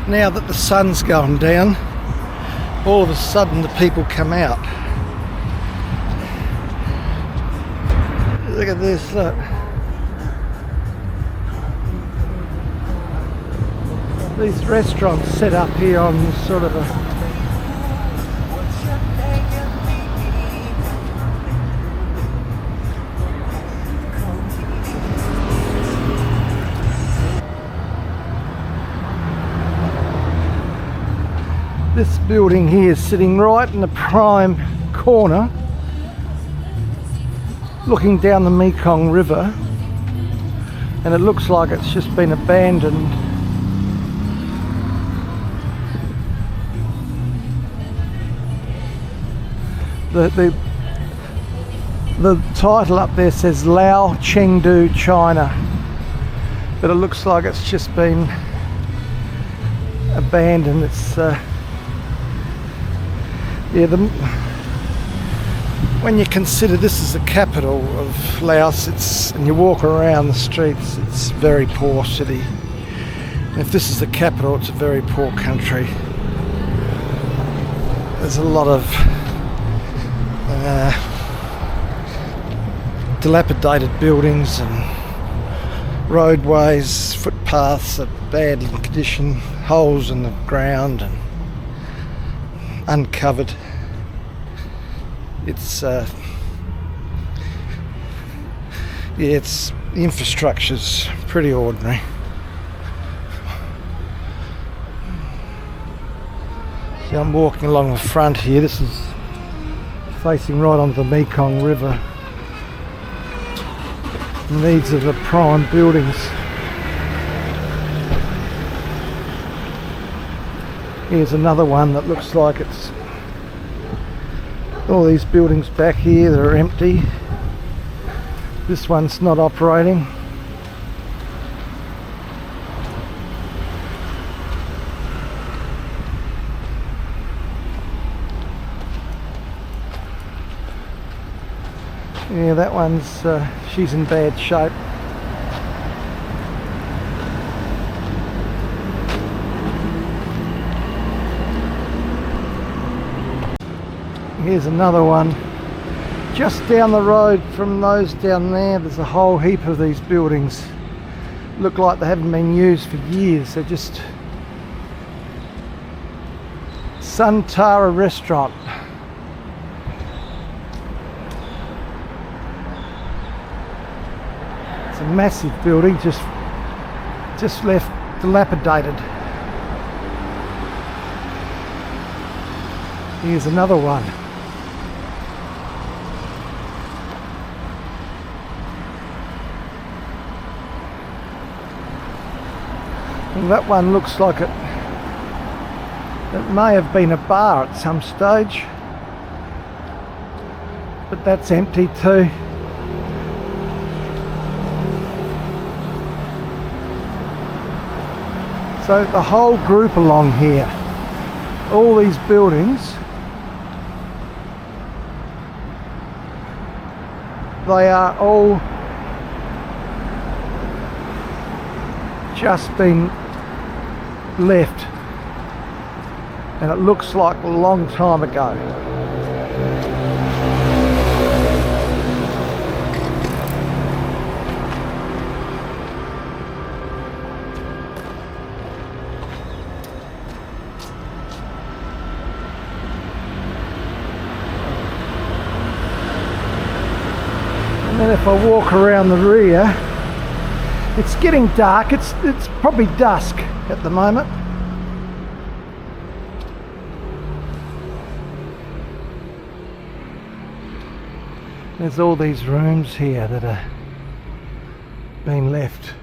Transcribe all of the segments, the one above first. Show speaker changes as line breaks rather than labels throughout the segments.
Now that the sun's going down, all of a sudden the people come out. Look at this, look. These restaurants set up here on sort of a this building here is sitting right in the prime corner, looking down the Mekong River, and it looks like it's just been abandoned. The title up there says Lao Chengdu, China, but it looks like it's just been abandoned. It's when you consider this is the capital of Laos, and you walk around the streets, it's a very poor city. And if this is the capital, it's a very poor country. There's a lot of dilapidated buildings and roadways, footpaths are bad in condition, holes in the ground and uncovered. It's the infrastructure's pretty ordinary. See, I'm walking along the front here. This is facing right onto the Mekong River. And these are the prime buildings. Here's another one that looks like it's all these buildings back here that are empty. This one's not operating. Yeah, that one's she's in bad shape. Here's another one just down the road from those down there. There's a whole heap of these buildings. Look like they haven't been used for years. They're just Suntara restaurant. It's a massive building, just left dilapidated. Here's another one. And that one looks like it may have been a bar at some stage, but that's empty too. So the whole group along here, all these buildings, they are all just been left, and it looks like a long time ago. And then if I walk around the rear, it's getting dark. It's probably dusk at the moment. There's all these rooms here that are being left.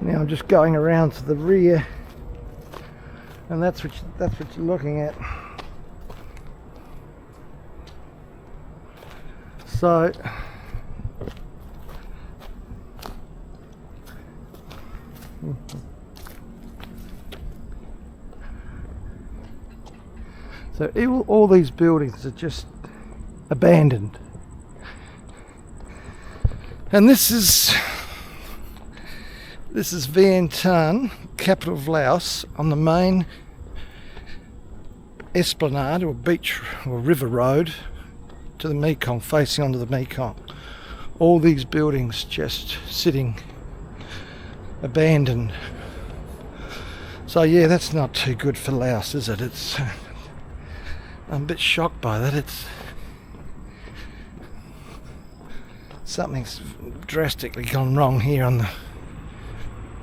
Now I'm just going around to the rear, and that's what you're looking at. So all these buildings are just abandoned. And this is Vientiane, capital of Laos, on the main esplanade or beach or river road to the Mekong, facing onto the Mekong. All these buildings just sitting abandoned. So yeah, that's not too good for Laos, is it? I'm a bit shocked by that. Something's drastically gone wrong here on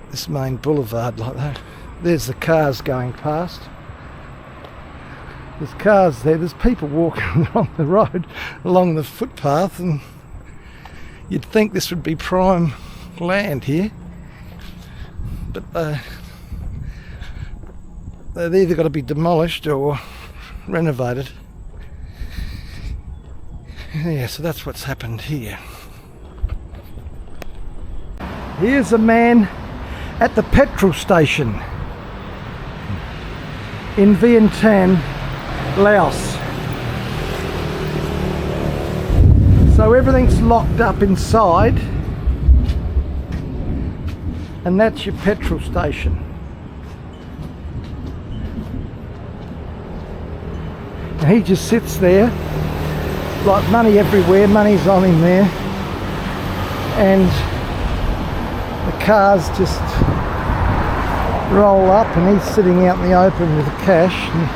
this main boulevard like that. There's the cars going past. There's cars there. There's people walking along the road, along the footpath, and you'd think this would be prime land here. But they've either got to be demolished or renovated. Yeah, so that's what's happened here. Here's a man at the petrol station in Vientiane, Laos. So everything's locked up inside, and that's your petrol station. And he just sits there, like money everywhere, money's on him there, and the cars just roll up and he's sitting out in the open with the cash, and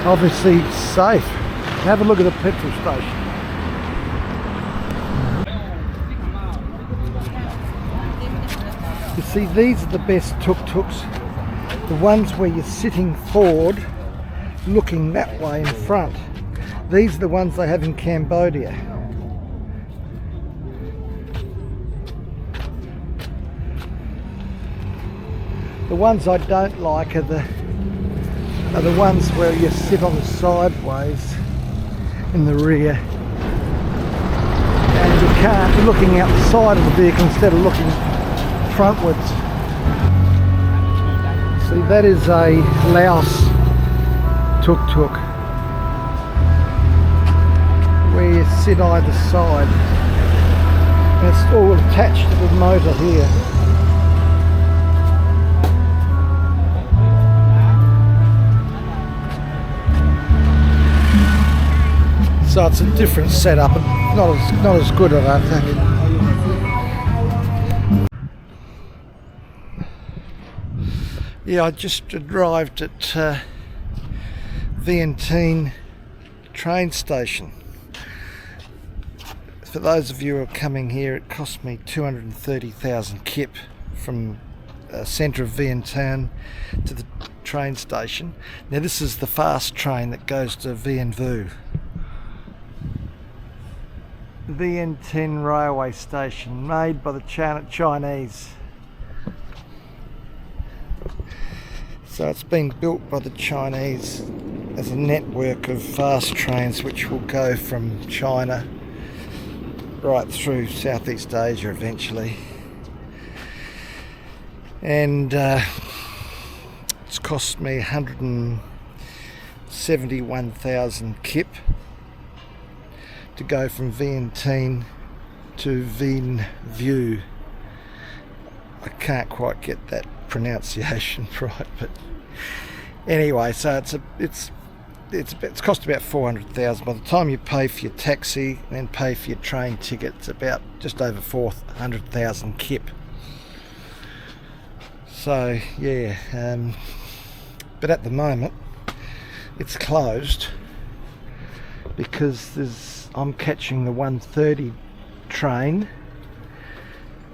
obviously safe. Have a look at the petrol station. You see, these are the best tuk-tuks, the ones where you're sitting forward looking that way in front. These are the ones they have in Cambodia. The ones I don't like are the ones where you sit on the sideways in the rear, and you can't, you're looking out the side of the vehicle instead of looking frontwards. See, that is a Laos tuk-tuk, where you sit either side, and it's all attached to the motor here. So it's a different setup, not as good, I don't think. Yeah, I just arrived at Vientiane train station. For those of you who are coming here, it cost me 230,000 kip from centre of Vientiane to the train station. Now this is the fast train that goes to Vien Vu. Vientiane railway station, made by the Chinese. So it's been built by the Chinese as a network of fast trains which will go from China right through Southeast Asia eventually. And it's cost me 171,000 kip to go from Vientiane to Vien Vu. I can't quite get that pronunciation right, but anyway, so it's cost about 400,000. By the time you pay for your taxi and then pay for your train ticket, it's about just over 400,000 kip. So yeah, but at the moment it's closed because I'm catching the 1:30 train,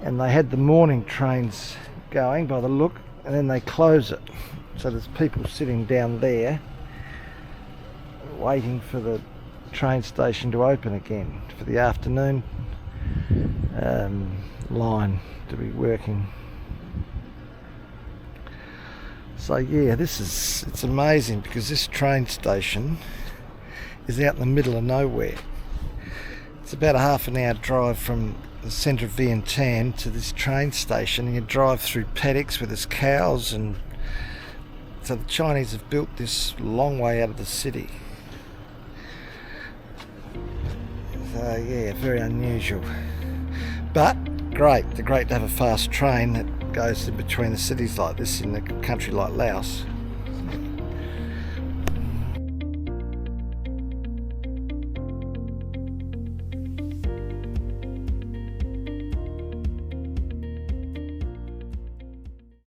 and they had the morning trains going by the look, and then they close it. So there's people sitting down there waiting for the train station to open again for the afternoon line to be working. So yeah, it's amazing because this train station is out in the middle of nowhere. It's about a half an hour drive from the centre of Vientiane to this train station, and you drive through paddocks with its cows, and so the Chinese have built this long way out of the city. So yeah, very unusual, but great. They're great to have a fast train that goes in between the cities like this in a country like Laos.